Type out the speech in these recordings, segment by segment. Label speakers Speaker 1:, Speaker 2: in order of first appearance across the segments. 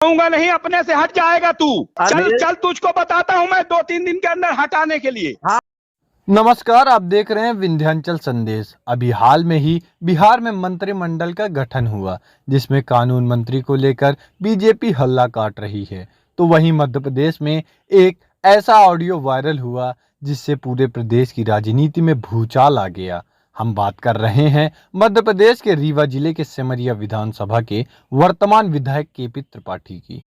Speaker 1: कहूंगा नहीं, अपने से हट जाएगा तू। चल
Speaker 2: अरे
Speaker 1: चल, तुझको बताता हूं मैं 2-3 दिन के अंदर हटाने के लिए।
Speaker 3: नमस्कार, आप देख रहे हैं विंध्याचल संदेश। अभी हाल में ही बिहार में मंत्रिमंडल का गठन हुआ, जिसमें कानून मंत्री को लेकर बीजेपी हल्ला काट रही है। तो वहीं मध्य प्रदेश में एक ऐसा ऑडियो वायरल हुआ जिससे पूरे प्रदेश की राजनीति में भूचाल आ गया। हम बात कर रहे हैं मध्य प्रदेश के रीवा जिले के सिमरिया विधानसभा के वर्तमान विधायक केपी त्रिपाठी की,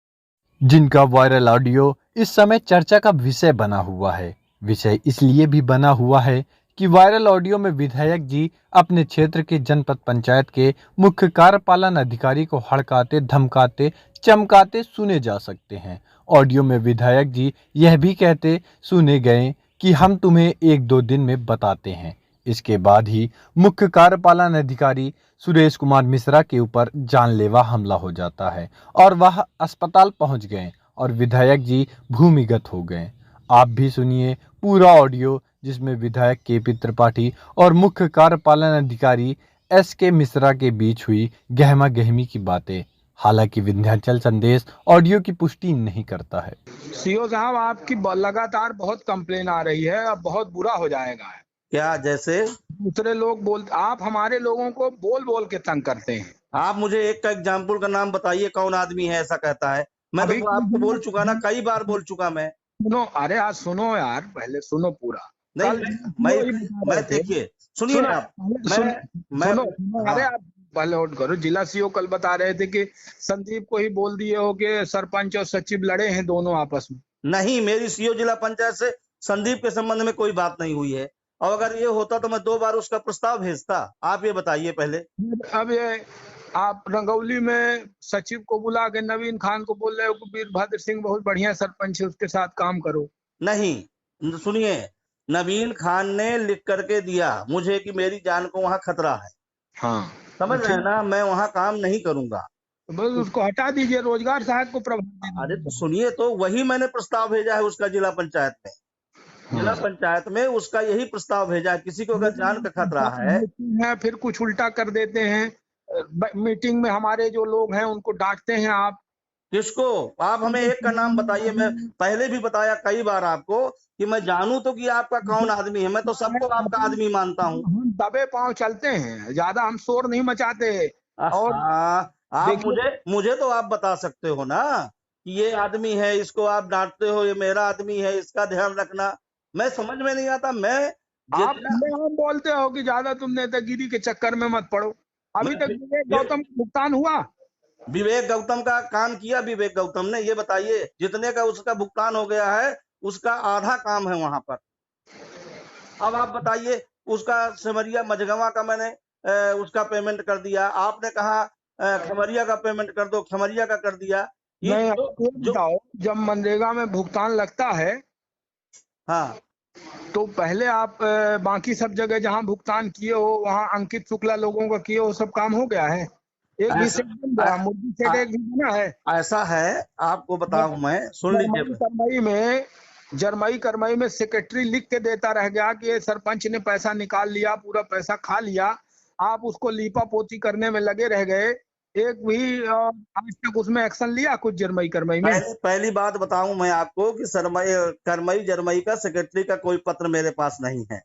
Speaker 3: जिनका वायरल ऑडियो इस समय चर्चा का विषय बना हुआ है। विषय इसलिए भी बना हुआ है कि वायरल ऑडियो में विधायक जी अपने क्षेत्र के जनपद पंचायत के मुख्य कार्यपालन अधिकारी को हड़काते, धमकाते, चमकाते सुने जा सकते हैं। ऑडियो में विधायक जी यह भी कहते सुने गए कि हम तुम्हें 1-2 दिन में बताते हैं। इसके बाद ही मुख्य कार्यपालन अधिकारी सुरेश कुमार मिश्रा के ऊपर जानलेवा हमला हो जाता है और वह अस्पताल पहुंच गए और विधायक जी भूमिगत हो गए। आप भी सुनिए पूरा ऑडियो, जिसमें विधायक केपी त्रिपाठी और मुख्य कार्यपालन अधिकारी SK मिश्रा के बीच हुई गहमा गहमी की बातें। हालांकि विंध्याचल संदेश ऑडियो की पुष्टि नहीं करता है।
Speaker 1: सीओ साहब, आपकी लगातार बहुत कंप्लेन आ रही है, अब बहुत बुरा हो जाएगा।
Speaker 2: क्या जैसे
Speaker 1: दूसरे लोग आप हमारे लोगों को बोल बोल के तंग करते हैं।
Speaker 2: आप मुझे एक का एग्जाम्पल का नाम बताइए, कौन आदमी है ऐसा कहता है? मैं
Speaker 1: अभी
Speaker 2: तो आपको बोल चुका ना, कई बार बोल चुका मैं।
Speaker 1: सुनो, अरे आज सुनो यार, पहले सुनो पूरा।
Speaker 2: नहीं,
Speaker 1: कल
Speaker 2: मैं देखिए, सुनिए
Speaker 1: सुनो,
Speaker 2: आप, मैं
Speaker 1: सुनो, अरे आप पहले होल्ड करो। जिला सीओ कल बता रहे थे कि संदीप को ही बोल दिए हो कि सरपंच और सचिव लड़े हैं दोनों आपस में।
Speaker 2: नहीं, मेरी सीओ जिला पंचायत से संदीप के संबंध में कोई बात नहीं हुई है, और अगर ये होता तो मैं 2 बार उसका प्रस्ताव भेजता। आप ये बताइए पहले।
Speaker 1: अब ये आप रंगौली में सचिव को बुला के नवीन खान को बोल रहे हो कि वीरभद्र सिंह बहुत बढ़िया सरपंच है, उसके साथ काम करो।
Speaker 2: नहीं, सुनिए, नवीन खान ने लिख करके दिया मुझे कि मेरी जान को वहां खतरा है।
Speaker 1: हाँ,
Speaker 2: समझ रहे हैं ना, मैं वहां काम नहीं करूंगा।
Speaker 1: तो बस उसको हटा दीजिए, रोजगार सहायक को प्रभाव
Speaker 2: अरे तो सुनिए, तो वही मैंने प्रस्ताव भेजा है उसका जिला पंचायत में। जिला पंचायत में उसका यही प्रस्ताव भेजा है। किसी को अगर जान का खतरा है,
Speaker 1: फिर कुछ उल्टा कर देते हैं। मीटिंग में हमारे जो लोग हैं उनको डांटते हैं आप।
Speaker 2: किसको? आप हमें एक का नाम बताइए। मैं पहले भी बताया कई बार आपको कि मैं जानूं तो कि आपका कौन आदमी है। मैं तो सबको आपका आदमी मानता हूं।
Speaker 1: हम दबे पांव चलते हैं, ज्यादा हम शोर नहीं मचाते। और
Speaker 2: आप मुझे तो आप बता सकते हो ना कि ये आदमी है, इसको आप डांटते हो, ये मेरा आदमी है, इसका ध्यान रखना। मैं समझ में नहीं आता।
Speaker 1: आप हम बोलते हो कि ज्यादा तुम नेतागिरी के चक्कर में मत पड़ो। अभी तक विवेक गौतम का भुगतान हुआ?
Speaker 2: विवेक गौतम का काम किया विवेक गौतम ने? ये बताइए, जितने का उसका भुगतान हो गया है उसका आधा काम है वहां पर। अब आप बताइए, उसका सिमरिया मझगवा का मैंने उसका पेमेंट कर दिया। आपने कहा खमरिया का पेमेंट कर दो, खमरिया का कर दिया।
Speaker 1: नहीं, बताओ, जब मनरेगा में भुगतान लगता है,
Speaker 2: हाँ,
Speaker 1: तो पहले आप बाकी सब जगह जहां भुगतान किए हो वहां अंकित शुक्ला लोगों का किए हो, सब काम हो गया है? एक भी सेट बन गया? मुर्गी सेट एक भी बना है?
Speaker 2: ऐसा है, आपको बताऊं मैं, सुन लीजिए।
Speaker 1: जरमई करमई में सेक्रेटरी लिख के देता रह गया कि ये सरपंच ने पैसा निकाल लिया, पूरा पैसा खा लिया। आप उसको लीपा पोती करने में लगे रह गए। एक भी आज तक उसमें एक्शन लिया कुछ जरमई करमई में?
Speaker 2: पहली बात बताऊं मैं आपको कि करमई जरमई का सेक्रेटरी का कोई पत्र मेरे पास नहीं है।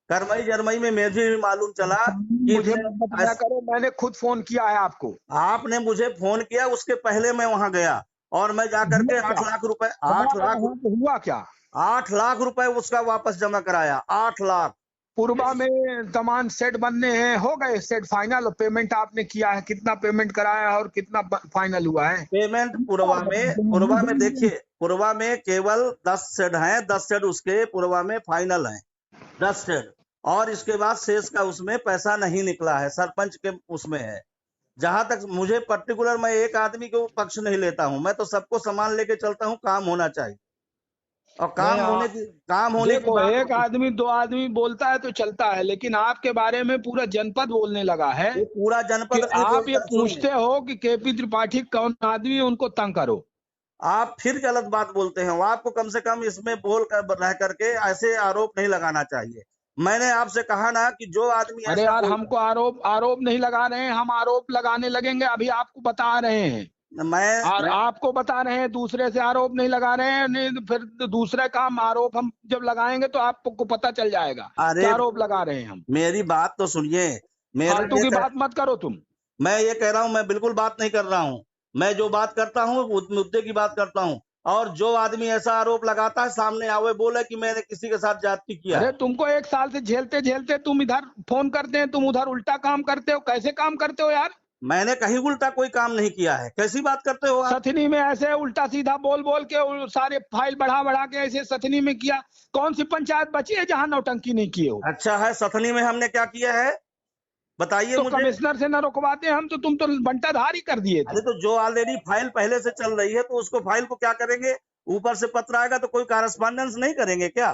Speaker 2: करमई जरमई में मुझे भी मालूम चला कि
Speaker 1: मुझे बताया करो, मैंने खुद फोन किया है आपको।
Speaker 2: आपने मुझे फोन किया, उसके पहले मैं वहां गया और मैं जाकर के 8 लाख रुपए, 8 लाख
Speaker 1: हुआ क्या?
Speaker 2: 8 लाख रुपए उसका वापस जमा कराया। 8 लाख।
Speaker 1: पूर्वा में तमाम सेट बनने हैं, हो गए सेट फाइनल? पेमेंट आपने किया है? कितना पेमेंट कराया है और कितना फाइनल हुआ है?
Speaker 2: पेमेंट पूर्वा में देखिए, पूर्वा में केवल 10 सेट हैं। 10 सेट उसके पूर्वा में फाइनल हैं, 10 सेट। और इसके बाद शेष का उसमें पैसा नहीं निकला है, सरपंच के उसमें है। जहां तक मुझे पर्टिकुलर, मैं एक आदमी को पक्ष नहीं लेता हूं, मैं तो सबको सामान लेके चलता हूं। काम होना चाहिए और काम होने की बात।
Speaker 1: एक आदमी 2 आदमी बोलता है तो चलता है, लेकिन आपके बारे में पूरा जनपद बोलने लगा है।
Speaker 2: पूरा जनपद
Speaker 1: आप ये पूछते हो कि केपी त्रिपाठी कौन आदमी है, उनको तंग करो।
Speaker 2: आप फिर गलत बात बोलते हैं। आपको कम से कम इसमें बोल कर रह करके ऐसे आरोप नहीं लगाना चाहिए। मैंने आपसे कहा ना कि जो आदमी,
Speaker 1: अरे यार, हमको आरोप नहीं लगा रहे हैं, हम आरोप लगाने लगेंगे, अभी आपको बता रहे हैं। और आपको बता रहे हैं, दूसरे से आरोप नहीं लगा रहे हैं। नहीं तो फिर दूसरा काम आरोप हम जब लगाएंगे तो आपको पता चल जाएगा क्या आरोप लगा रहे हैं हम।
Speaker 2: मेरी बात तो सुनिए,
Speaker 1: फालतू की बात मत करो तुम।
Speaker 2: मैं ये कह रहा हूँ, मैं बिल्कुल बात नहीं कर रहा हूँ। मैं जो बात करता हूँ उस मुद्दे की बात करता हूँ। और जो आदमी ऐसा आरोप लगाता है सामने आवे बोले कि मैंने किसी के साथ जाति किया।
Speaker 1: अरे तुमको 1 साल से झेलते झेलते तुम इधर फोन करते हैं, तुम उधर उल्टा काम करते हो। कैसे काम करते हो यार?
Speaker 2: मैंने कहीं उल्टा कोई काम नहीं किया है। कैसी बात करते हो आप?
Speaker 1: सथनी में ऐसे उल्टा सीधा बोल बोल के सारे फाइल बढ़ा बढ़ा के ऐसे सथनी में किया। कौन सी पंचायत बची है जहां नौटंकी नहीं किए हो?
Speaker 2: अच्छा है, सथनी में हमने क्या किया है बताइए
Speaker 1: तो
Speaker 2: मुझे।
Speaker 1: कमिश्नर से न रुकवाते हम तो तुम तो बंटाधार ही कर दिए थे।
Speaker 2: अरे तो जो ऑलरेडी फाइल पहले से चल रही है तो उसको फाइल को क्या करेंगे? ऊपर से पत्र आएगा तो कोई कारस्पॉन्डेंस नहीं करेंगे क्या?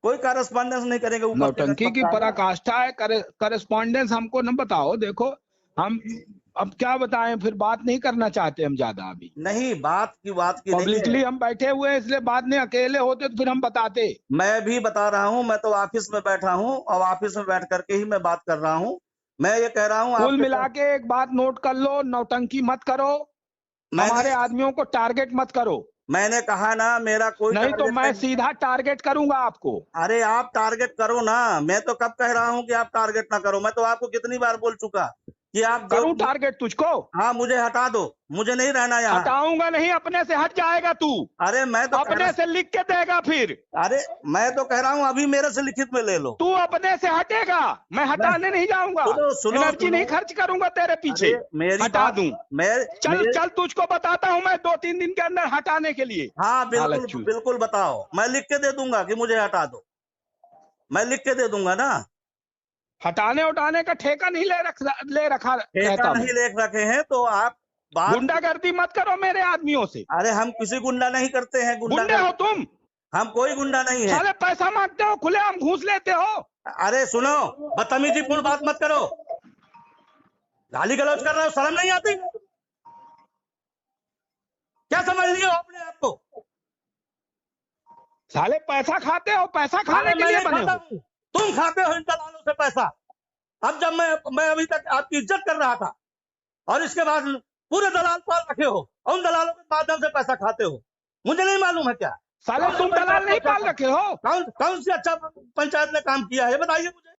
Speaker 2: कोई कारस्पॉन्डेंस नहीं करेंगे ऊपर से?
Speaker 1: नौटंकी की पराकाष्ठा है। करस्पॉन्डेंस हमको न बताओ। देखो हम अब क्या बताएं, फिर बात नहीं करना चाहते हम ज्यादा अभी।
Speaker 2: नहीं, बात की नहीं है।
Speaker 1: पब्लिकली हम बैठे हुए हैं इसलिए बात नहीं, अकेले होते तो फिर हम बताते।
Speaker 2: मैं भी बता रहा हूँ, मैं तो ऑफिस में बैठा हूँ और ऑफिस में बैठ करके ही मैं बात कर रहा हूँ। मैं ये कह रहा हूँ
Speaker 1: कुल मिला के एक बात नोट कर लो, नौटंकी मत करो, हमारे आदमियों को टारगेट मत करो।
Speaker 2: मैंने कहा ना, मेरा कोई
Speaker 1: नहीं तो मैं सीधा टारगेट करूंगा आपको।
Speaker 2: अरे आप टारगेट करो ना, मैं तो कब कह रहा हूँ कि आप टारगेट ना करो। मैं तो आपको कितनी बार बोल चुका कि आप
Speaker 1: करूं टारगेट तुझको?
Speaker 2: हाँ, मुझे हटा दो, मुझे नहीं रहना यहाँ।
Speaker 1: हटाऊंगा नहीं, अपने से हट जाएगा तू।
Speaker 2: अरे मैं तो
Speaker 1: अपने से लिख के देगा फिर।
Speaker 2: अरे मैं तो कह रहा हूँ अभी मेरे से लिखित में ले लो।
Speaker 1: तू अपने से हटेगा, मैं हटाने नहीं जाऊंगा। एनर्जी नहीं खर्च करूंगा तेरे पीछे। हटा दूं चल तुझको बताता हूँ मैं 2-3 दिन के अंदर हटाने के लिए।
Speaker 2: हाँ बिल्कुल बिल्कुल बताओ, मैं लिख के दे दूंगा कि मुझे हटा दो। मैं लिख के दे दूंगा ना।
Speaker 1: हटाने उठाने का ठेका नहीं ले रखा
Speaker 2: ठेका नहीं ले रखे हैं तो आप
Speaker 1: गुंडागर्दी मत करो मेरे आदमियों से।
Speaker 2: अरे हम किसी गुंडा नहीं करते हैं।
Speaker 1: गुंडे हो तुम?
Speaker 2: हम कोई गुंडा नहीं है।
Speaker 1: साले पैसा मांगते हो, खुलेआम घूस लेते हो।
Speaker 2: अरे सुनो, बदतमीजीपूर्ण बात मत करो। गाली गलौज कर रहे हो, शर्म नहीं आती? क्या समझ लिए हो अपने आप को?
Speaker 1: साले पैसा खाते हो, पैसा खाने के लिए बने हो।
Speaker 2: तुम खाते हो इन दलालों से पैसा। अब जब मैं अभी तक आपकी इज्जत कर रहा था और इसके बाद पूरे दलाल पाल रखे हो और उन दलालों के माध्यम से पैसा खाते हो, मुझे नहीं मालूम है क्या?
Speaker 1: साले तुम दलाल नहीं पाल रखे हो?
Speaker 2: कौन सी अच्छा पंचायत ने काम किया है बताइए मुझे।